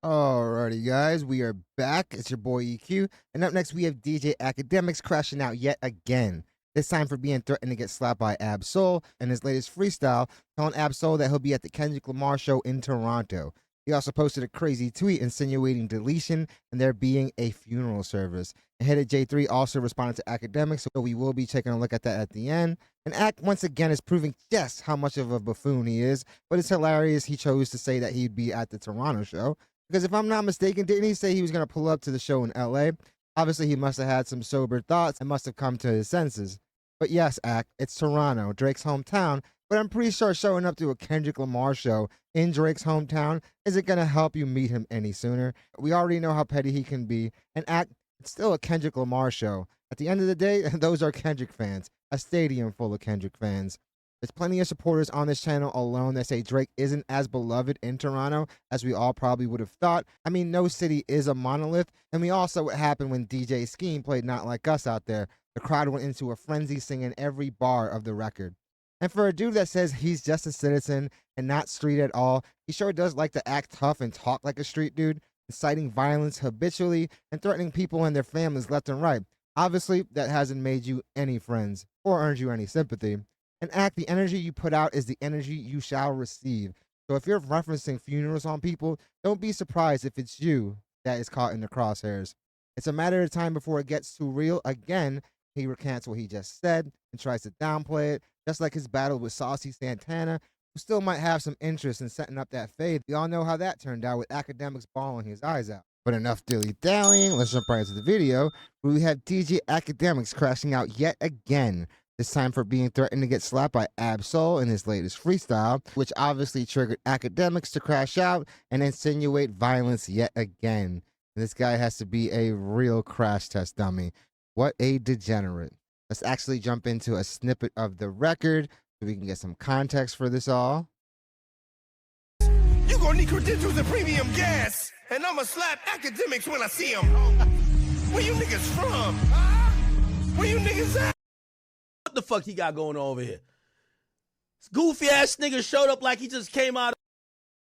Alrighty, guys, we are back. It's your boy EQ, and up next we have DJ Akademiks crashing out yet again. This time for being threatened to get slapped by Ab Soul and his latest freestyle, telling Ab Soul that he'll be at the Kendrick Lamar show in Toronto. He also posted a crazy tweet insinuating deletion and there being a funeral service. And Hit J3 also responded to Akademiks, so we will be taking a look at that at the end. And Ak once again is proving just how much of a buffoon he is, but it's hilarious he chose to say that he'd be at the Toronto show. Because if I'm not mistaken, didn't he say he was going to pull up to the show in LA? Obviously, he must have had some sober thoughts and must have come to his senses. But yes, Ak, it's Toronto, Drake's hometown, but I'm pretty sure showing up to a Kendrick Lamar show in Drake's hometown isn't going to help you meet him any sooner. We already know how petty he can be, and Ak, it's still a Kendrick Lamar show. At the end of the day, those are Kendrick fans, a stadium full of Kendrick fans. There's plenty of supporters on this channel alone that say Drake isn't as beloved in Toronto as we all probably would have thought. I mean, no city is a monolith, and we all saw what happened when DJ Scheme played Not Like Us out there. The crowd went into a frenzy singing every bar of the record. And for a dude that says he's just a citizen and not street at all, he sure does like to act tough and talk like a street dude, inciting violence habitually and threatening people and their families left and right. Obviously, that hasn't made you any friends or earned you any sympathy. And Ak, the energy you put out is the energy you shall receive. So if you're referencing funerals on people, don't be surprised if it's you that is caught in the crosshairs. It's a matter of time before it gets too real. Again, he recants what he just said and tries to downplay it, just like his battle with Saucy Santana, who still might have some interest in setting up that fade. We all know how that turned out with Akademiks bawling his eyes out. But enough dilly-dallying, let's jump right into the video, where we have DJ Akademiks crashing out yet again. This time for being threatened to get slapped by Ab Soul in his latest freestyle, which obviously triggered Akademiks to crash out and insinuate violence yet again. This guy has to be a real crash test dummy. What a degenerate. Let's actually jump into a snippet of the record so we can get some context for this all. You gonna need credentials and premium gas, and I'ma slap Akademiks when I see him. Where you niggas from? Where you niggas at? What the fuck he got going on over here? This goofy ass nigga showed up like he just came out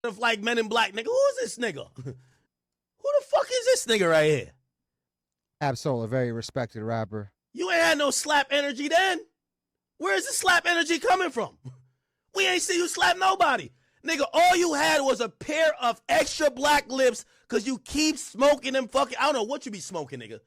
of like Men in Black. Nigga, who is this nigga? Who the fuck is this nigga right here? Ab Soul, a very respected rapper. You ain't had no slap energy then. Where is the slap energy coming from? We ain't see you slap nobody. Nigga, all you had was a pair of extra black lips because you keep smoking them fucking, I don't know what you be smoking, nigga.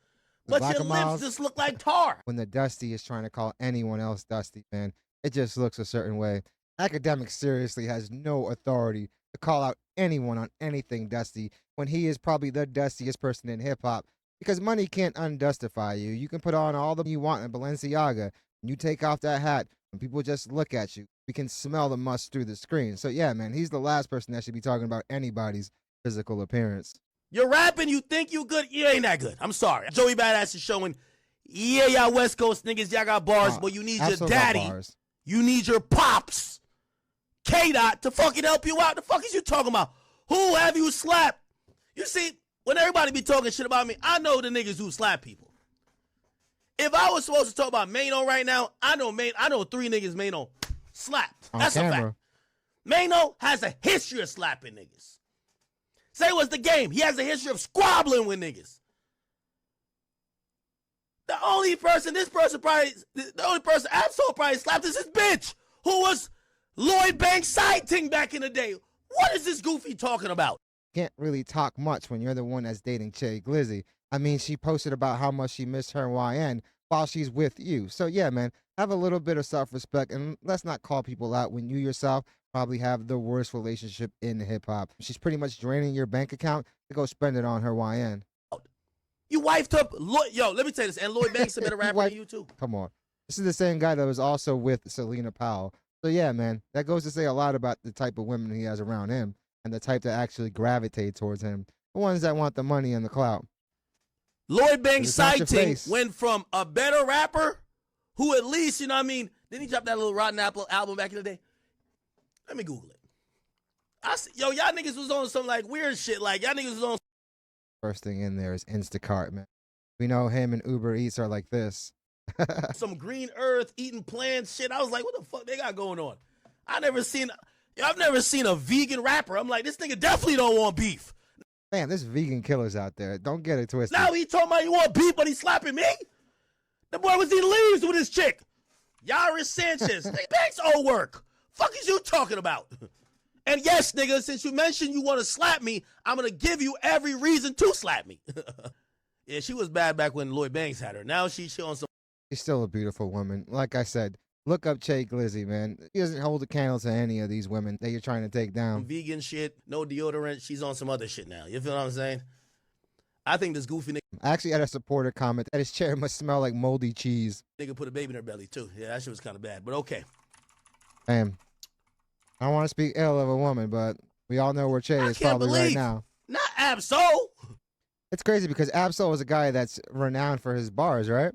But your lips just look like tar. When the Dusty is trying to call anyone else Dusty, man, it just looks a certain way. Akademiks seriously has no authority to call out anyone on anything Dusty when he is probably the dustiest person in hip-hop, because money can't undustify you. You can put on all the you want in Balenciaga, and you take off that hat, and people just look at you. We can smell the must through the screen. So yeah, man, he's the last person that should be talking about anybody's physical appearance. You're rapping, you think you good, you ain't that good. I'm sorry. Joey Badass is showing, yeah, y'all West Coast niggas, y'all got bars, but you need your daddy. You need your pops. K-Dot to fucking help you out. The fuck is you talking about? Who have you slapped? You see, when everybody be talking shit about me, I know the niggas who slap people. If I was supposed to talk about Mano right now, I know three niggas Mano slapped. That's a fact. Mano has a history of slapping niggas. Say what's the game. He has a history of squabbling with niggas. The only person Ab Soul probably slapped is his bitch, who was Lloyd Banks' sighting back in the day. What is this goofy talking about? Can't really talk much when you're the one that's dating Cherry Glizzy. I mean, she posted about how much she missed her YN while she's with you. So yeah, man, have a little bit of self-respect and let's not call people out when you yourself probably have the worst relationship in hip-hop. She's pretty much draining your bank account to go spend it on her YN. You wifed up, yo, let me tell you this, and Lloyd Banks a better rapper than you too. Come on. This is the same guy that was also with Selena Powell. So yeah, man, that goes to say a lot about the type of women he has around him and the type that actually gravitate towards him. The ones that want the money and the clout. Lloyd Banks' sighting went from a better rapper who at least, you know what I mean, didn't he drop that little Rotten Apple album back in the day? Let me Google it. I see, yo, y'all niggas was on some like weird shit. Like y'all niggas was on. First thing in there is Instacart, man. We know him and Uber Eats are like this. Some green earth eating plants shit. I was like, what the fuck they got going on? I've never seen a vegan rapper. I'm like, this nigga definitely don't want beef. Damn, there's vegan killers out there. Don't get it twisted. Now he told me you want beef, but he's slapping me? The boy was eating leaves with his chick. Yaris Sanchez. Nigga, Banks old work. Fuck is you talking about? And yes, nigga, since you mentioned you want to slap me, I'm going to give you every reason to slap me. Yeah, she was bad back when Lloyd Banks had her. Now she's showing some. She's still a beautiful woman. Like I said, look up Che Glizzy, man. He doesn't hold a candle to any of these women that you're trying to take down. Vegan shit, no deodorant. She's on some other shit now. You feel what I'm saying? I think this goofy nigga. I actually had a supporter comment that his chair must smell like moldy cheese. Nigga put a baby in her belly, too. Yeah, that shit was kind of bad, but okay. Damn. I don't want to speak ill of a woman, but we all know where Che is probably right now. Not Ab-Soul. It's crazy because Ab-Soul is a guy that's renowned for his bars, right?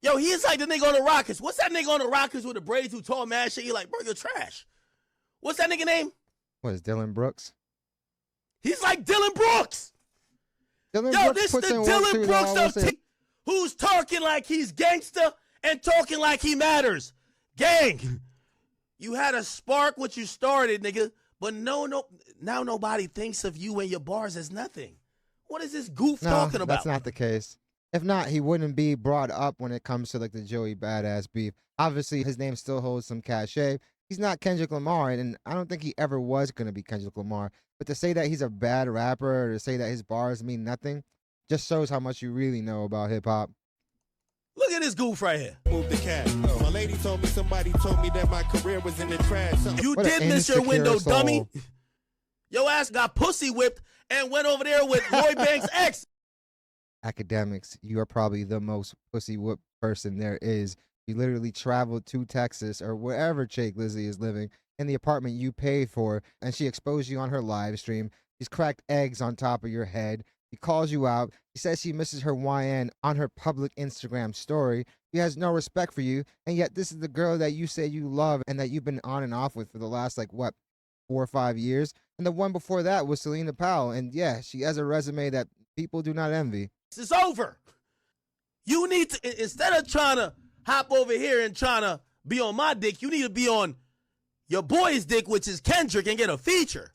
Yo, he is like the nigga on the Rockets. What's that nigga on the Rockets with the braids who tall mad shit? He like, bro, you're trash. What's that nigga name? What is Dylan Brooks? He's like Dylan Brooks. Dylan Yo, Brooks this puts the in Dylan work Brooks of who's talking like he's gangster and talking like he matters. Gang, you had a spark what you started, nigga, but now nobody thinks of you and your bars as nothing. What is this goof talking about? That's not the case. If not, he wouldn't be brought up when it comes to like the Joey Badass beef. Obviously, his name still holds some cachet. He's not Kendrick Lamar, and I don't think he ever was going to be Kendrick Lamar. But to say that he's a bad rapper or to say that his bars mean nothing just shows how much you really know about hip-hop. Look at this goof right here. Move the cat. My lady told me somebody told me that my career was in the trash. You did miss your window, dummy. Your ass got pussy whipped and went over there with Lloyd Banks' ex. Akademiks, you are probably the most pussy whipped person there is. You literally traveled to Texas or wherever Che Glizzy is living in the apartment you paid for, and she exposed you on her live stream. She's cracked eggs on top of your head. She calls you out. She says she misses her YN on her public Instagram story. She has no respect for you, and yet this is the girl that you say you love and that you've been on and off with for the last, 4 or 5 years. And the one before that was Selena Powell, and yeah, she has a resume that people do not envy. It's over. You need to, instead of trying to hop over here and trying to be on my dick, you need to be on your boy's dick, which is Kendrick, and get a feature.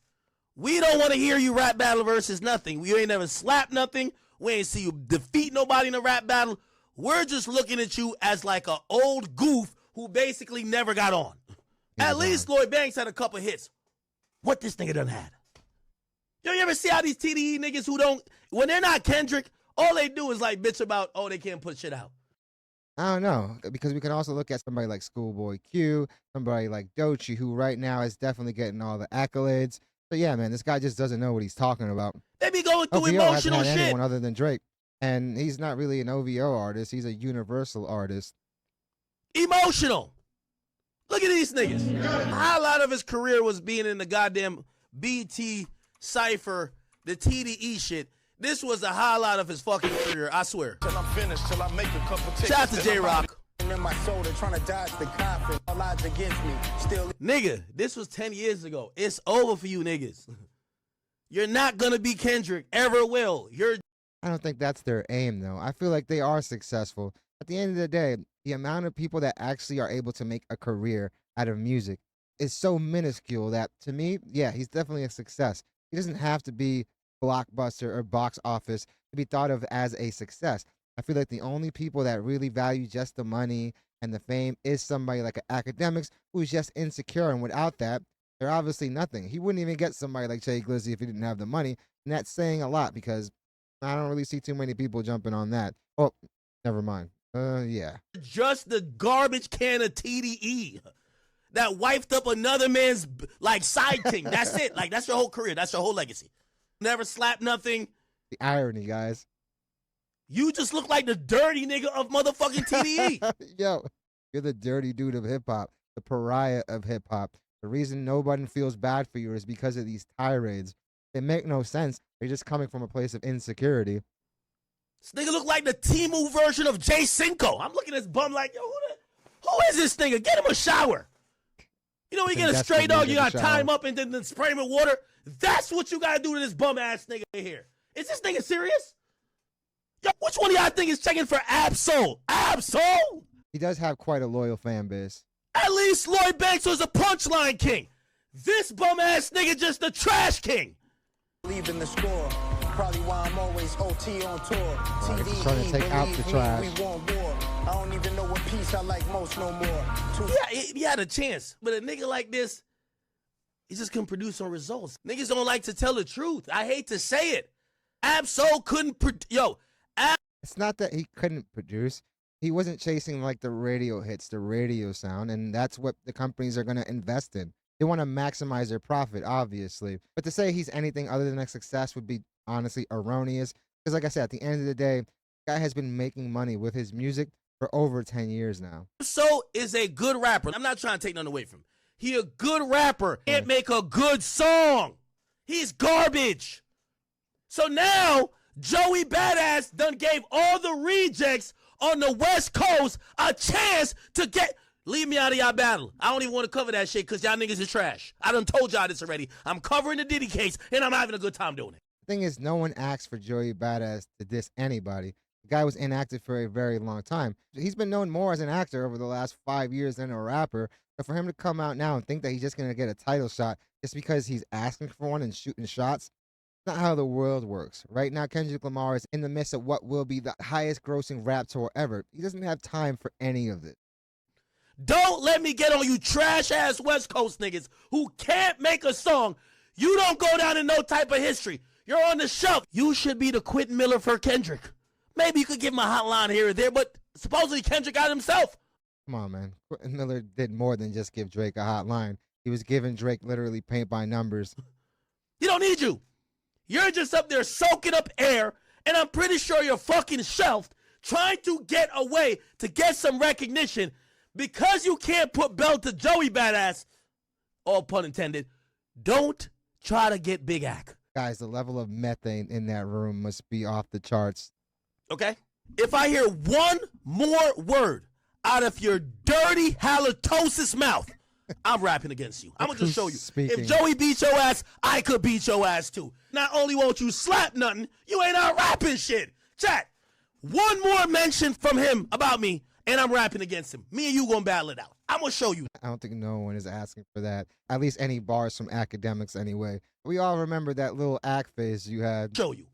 We don't want to hear you rap battle versus nothing. We ain't never slapped nothing. We ain't see you defeat nobody in a rap battle. We're just looking at you as like an old goof who basically never got on. At least Lloyd Banks had a couple hits. What this nigga done had? You ever see how these TDE niggas who don't, when they're not Kendrick, all they do is like bitch about, oh, they can't put shit out. I don't know, because we can also look at somebody like Schoolboy Q, somebody like Doechii, who right now is definitely getting all the accolades. So yeah, man, this guy just doesn't know what he's talking about. They be going through OVO emotional hasn't had shit. Anyone other than Drake, and he's not really an OVO artist. He's a universal artist. Emotional. Look at these niggas. A highlight of his career was being in the goddamn BT Cypher, the TDE shit. This was the highlight of his fucking career, I swear. Till I'm finished, till I make a couple tickets. Shout out to J-Rock. In my shoulder, trying to dodge the coffin. All odds against me. Still. Nigga, this was 10 years ago. It's over for you niggas. You're not gonna be Kendrick. Ever will. I don't think that's their aim, though. I feel like they are successful. At the end of the day, the amount of people that actually are able to make a career out of music is so minuscule that, to me, yeah, he's definitely a success. He doesn't have to be blockbuster or box office to be thought of as a success. I feel like the only people that really value just the money and the fame is somebody like an Akademiks who's just insecure, and without that, they're obviously nothing. He wouldn't even get somebody like Che Glizzy if he didn't have the money, and that's saying a lot because I don't really see too many people jumping on that. Oh, never mind. Yeah. Just the garbage can of TDE that wiped up another man's side king. That's it. That's your whole career. That's your whole legacy. Never slapped nothing. The irony, guys. You just look like the dirty nigga of motherfucking TDE. Yo, you're the dirty dude of hip-hop, the pariah of hip-hop. The reason nobody feels bad for you is because of these tirades. They make no sense. They're just coming from a place of insecurity. This nigga look like the Timu version of Jay Cinco. I'm looking at this bum like, yo, who is this nigga? Get him a shower. You know, you get a stray dog, you gotta tie him up and then spray him with water. That's what you gotta do to this bum ass nigga here. Is this nigga serious? Yo, which one of y'all think is checking for Ab-Soul? Ab-Soul? He does have quite a loyal fan base. At least Lloyd Banks was a punchline king. This bum ass nigga just the trash king. Leaving the score. Probably why I'm always OT on tour. TDE, trying to take out the trash. We want war. I don't even know what piece I like most no more. Yeah, he had a chance, but a nigga like this, he just couldn't produce on results. Niggas don't like to tell the truth. I hate to say it. Ab-Soul couldn't It's not that he couldn't produce. He wasn't chasing like the radio hits, the radio sound, and that's what the companies are going to invest in. They want to maximize their profit, obviously. But to say he's anything other than a success would be honestly erroneous. Because like I said, at the end of the day, the guy has been making money with his music for over 10 years now. Ab-Soul is a good rapper. I'm not trying to take nothing away from him. He a good rapper. Can't make a good song. He's garbage. So now, Joey Badass done gave all the rejects on the West Coast a chance to get... Leave me out of y'all battle. I don't even want to cover that shit because y'all niggas is trash. I done told y'all this already. I'm covering the Diddy case, and I'm having a good time doing it. The thing is, no one asked for Joey Badass to diss anybody. The guy was inactive for a very long time. He's been known more as an actor over the last 5 years than a rapper. But for him to come out now and think that he's just going to get a title shot just because he's asking for one and shooting shots, that's not how the world works. Right now, Kendrick Lamar is in the midst of what will be the highest grossing rap tour ever. He doesn't have time for any of it. Don't let me get on you trash-ass West Coast niggas who can't make a song. You don't go down in no type of history. You're on the shelf. You should be the Quentin Miller for Kendrick. Maybe you could give him a hotline here or there, but supposedly Kendrick got himself. Come on, man. Quentin Miller did more than just give Drake a hotline. He was giving Drake literally paint by numbers. He don't need you. You're just up there soaking up air, and I'm pretty sure you're fucking shelved trying to get away to get some recognition. Because you can't put belt to Joey Badass, all pun intended, don't try to get Big Ack. Guys, the level of methane in that room must be off the charts. Okay? If I hear one more word out of your dirty halitosis mouth, I'm rapping against you. I'm going to just show you. If Joey beat your ass, I could beat your ass too. Not only won't you slap nothing, you ain't out rapping shit. Chat, one more mention from him about me, and I'm rapping against him. Me and you gonna battle it out. I'm gonna show you. I don't think no one is asking for that. At least any bars from Akademiks anyway. We all remember that little act phase you had. Show you.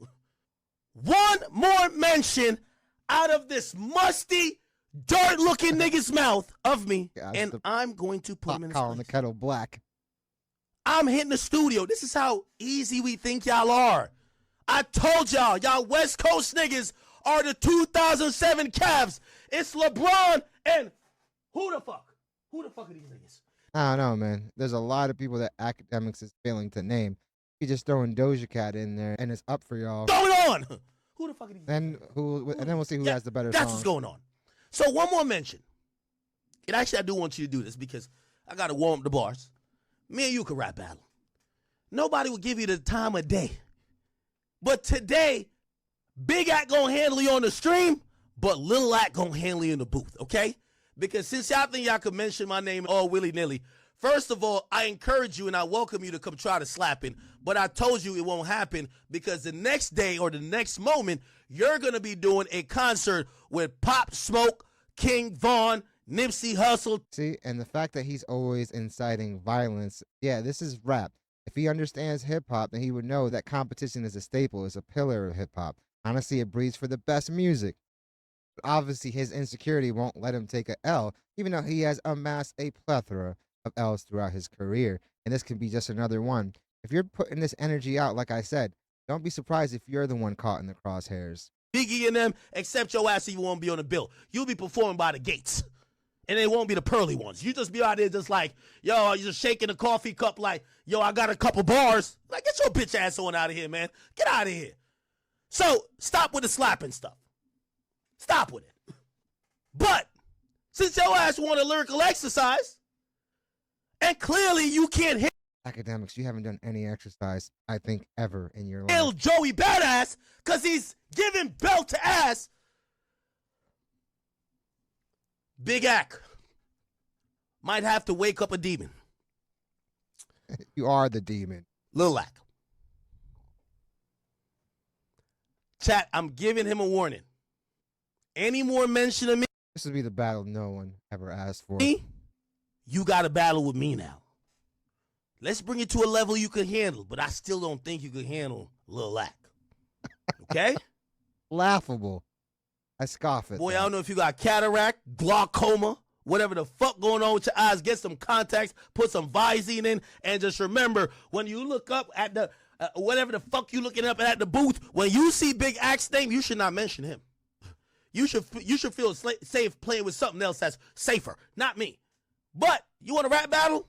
One more mention out of this musty, dirt-looking nigga's mouth of me, and I'm going to put him in his calling the kettle black. I'm hitting the studio. This is how easy we think y'all are. I told y'all West Coast niggas are the 2007 Cavs. It's LeBron and who the fuck? Who the fuck are these niggas? I don't know, man. There's a lot of people that Akademiks is failing to name. You're just throwing Doja Cat in there, and it's up for y'all. Throw it on! Who the fuck are these niggas? And then we'll see who has the better That's song. what's going on. So one more mention. And actually, I do want you to do this because I got to warm up the bars. Me and you can rap battle. Nobody will give you the time of day. But today, Big Act gonna handle you on the stream, but Lil Act gonna handle you in the booth, okay? Because since y'all think y'all could mention my name all willy-nilly, first of all, I encourage you and I welcome you to come try to slap in, but I told you it won't happen because the next day or the next moment, you're gonna be doing a concert with Pop Smoke, King Von, Nipsey Hussle. See, and the fact that he's always inciting violence, yeah, this is rap. If he understands hip-hop, then he would know that competition is a staple, is a pillar of hip-hop. Honestly, it breeds for the best music. But obviously, his insecurity won't let him take an L, even though he has amassed a plethora of L's throughout his career. And this can be just another one. If you're putting this energy out, like I said, don't be surprised if you're the one caught in the crosshairs. Biggie and them, except your ass, so you won't be on the bill. You'll be performing by the gates. And they won't be the pearly ones. You just be out there just like, yo, you're just shaking a coffee cup like, yo, I got a couple bars. Like, get your bitch ass on out of here, man. Get out of here. So, stop with the slapping stuff. Stop with it. But, since your ass want a lyrical exercise, and clearly you can't hit Akademiks, you haven't done any exercise, I think, ever in your life. Joey Badass, because he's giving belt to ass. Big Ack might have to wake up a demon. You are the demon. Lil Ack. Chat, I'm giving him a warning. Any more mention of me? This would be the battle no one ever asked for. You got a battle with me now. Let's bring it to a level you can handle, but I still don't think you can handle Lil Ack. Okay? Laughable. I scoff at Boy, that. I don't know if you got cataract, glaucoma, whatever the fuck going on with your eyes. Get some contacts, put some Visine in, and just remember, when you look up at the, whatever the fuck you looking up at the booth, when you see Big Ack's name, you should not mention him. You should feel safe playing with something else that's safer, not me. But you want a rap battle?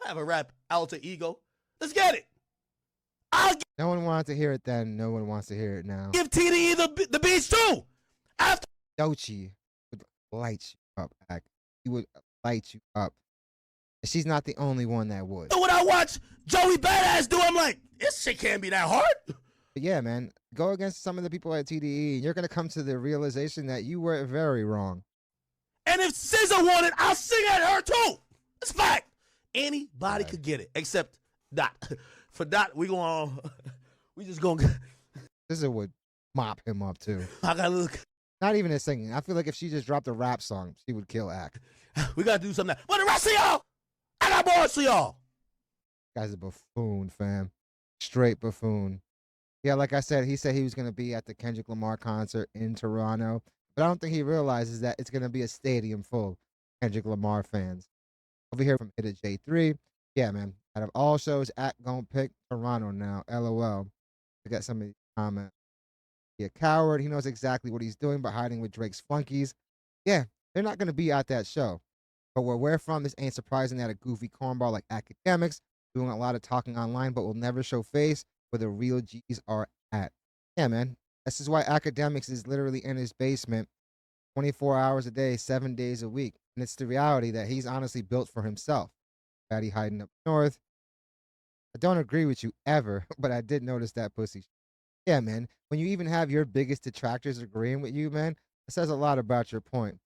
I have a rap alter ego. Let's get it. No one wanted to hear it then. No one wants to hear it now. Give TDE the beats too. After Doechii would light you up, Ack. He would light you up. And she's not the only one that would. when I watch Joey Badass do, I'm like, this shit can't be that hard. But yeah, man, go against some of the people at TDE, and you're going to come to the realization that you were very wrong. And if SZA won it, I'll sing at her too. It's fact. Anybody could get it, except Dot. For Dot, we just gonna. SZA would mop him up too. I gotta look. Not even his singing. I feel like if she just dropped a rap song, she would kill Ack. We gotta do something. For the rest of y'all, I got more for y'all. Guy's a buffoon, fam. Straight buffoon. Yeah, like I said, he said he was gonna be at the Kendrick Lamar concert in Toronto, but I don't think he realizes that it's gonna be a stadium full of Kendrick Lamar fans. Over here from Hit J3. Yeah, man. Out of all shows, Ack gonna pick Toronto now. LOL. I got some of these comments. He a coward. He knows exactly what he's doing by hiding with Drake's flunkies. Yeah, they're not gonna be at that show. But where we're from, this ain't surprising that a goofy cornball like Akademiks doing a lot of talking online, but will never show face where the real G's are at. Yeah, man. This is why Akademiks is literally in his basement 24 hours a day, 7 days a week. And it's the reality that he's honestly built for himself. Fatty hiding up north. I don't agree with you ever, but I did notice that pussy. Yeah, man. When you even have your biggest detractors agreeing with you, man, it says a lot about your point.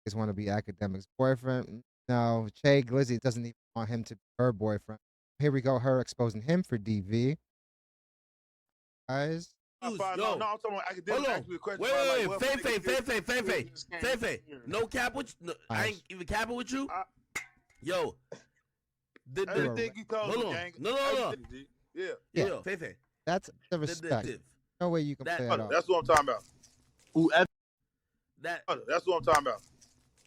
Just want to be Akademiks' boyfriend? No, Che Glizzy doesn't even want him to be her boyfriend. Here we go, her exposing him for DV. Guys. No, I'm talking about Akademiks. Actually, Wait. Fefe. No cap with you. No, I ain't even capping with you. Yo. Everything you told me, gang. No. Yeah. Fefe. That's the respect. No way you can play it off. That's what I'm talking about. Ooh, That's what I'm talking about.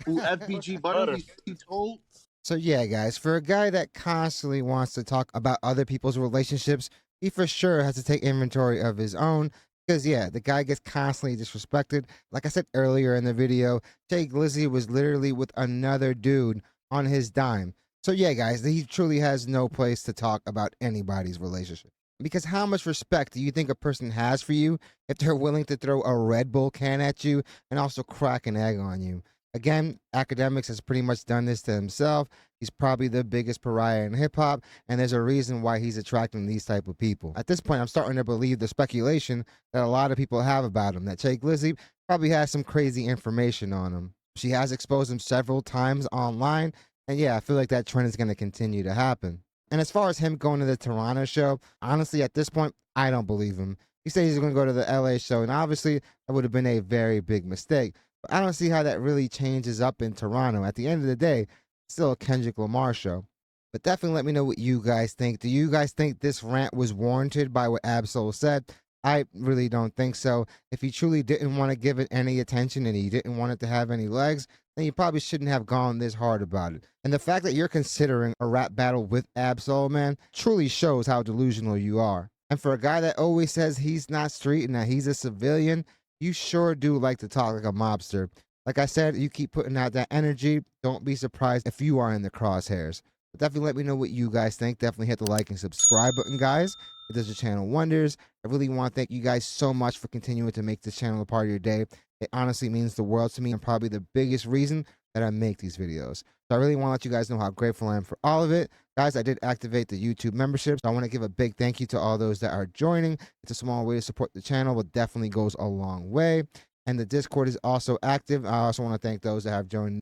Ooh, FBG Butter, he told. So yeah, guys, for a guy that constantly wants to talk about other people's relationships, he for sure has to take inventory of his own. Because yeah, the guy gets constantly disrespected. Like I said earlier in the video, Che Glizzy was literally with another dude on his dime. So yeah, guys, he truly has no place to talk about anybody's relationship. Because how much respect do you think a person has for you if they're willing to throw a Red Bull can at you and also crack an egg on you? Again, Akademiks has pretty much done this to himself. He's probably the biggest pariah in hip-hop, and there's a reason why he's attracting these type of people. At this point, I'm starting to believe the speculation that a lot of people have about him, that Che Glizzy probably has some crazy information on him. She has exposed him several times online, and yeah, I feel like that trend is going to continue to happen. And as far as him going to the Toronto show, honestly, at this point, I don't believe him. He said he's going to go to the LA show, and obviously, that would have been a very big mistake. But I don't see how that really changes up in Toronto. At the end of the day, it's still a Kendrick Lamar show. But definitely let me know what you guys think. Do you guys think this rant was warranted by what Ab-Soul said? I really don't think so. If he truly didn't want to give it any attention and he didn't want it to have any legs, then you probably shouldn't have gone this hard about it. And the fact that you're considering a rap battle with Ab-Soul, man, truly shows how delusional you are. And for a guy that always says he's not street and that he's a civilian, you sure do like to talk like a mobster. Like I said, you keep putting out that energy. Don't be surprised if you are in the crosshairs. But definitely let me know what you guys think. Definitely hit the like and subscribe button, guys. It does your channel wonders. I really want to thank you guys so much for continuing to make this channel a part of your day. It honestly means the world to me and probably the biggest reason that I make these videos. So I really want to let you guys know how grateful I am for all of it. Guys, I did activate the YouTube membership, so I want to give a big thank you to all those that are joining. It's a small way to support the channel, but definitely goes a long way. And the Discord is also active. I also want to thank those that have joined.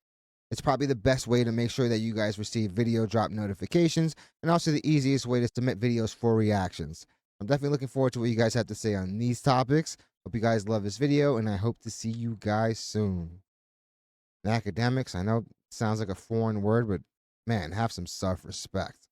It's probably the best way to make sure that you guys receive video drop notifications, and also the easiest way to submit videos for reactions. I'm definitely looking forward to what you guys have to say on these topics. Hope you guys love this video, and I hope to see you guys soon. And Akademiks, I know it sounds like a foreign word, but man, have some self-respect.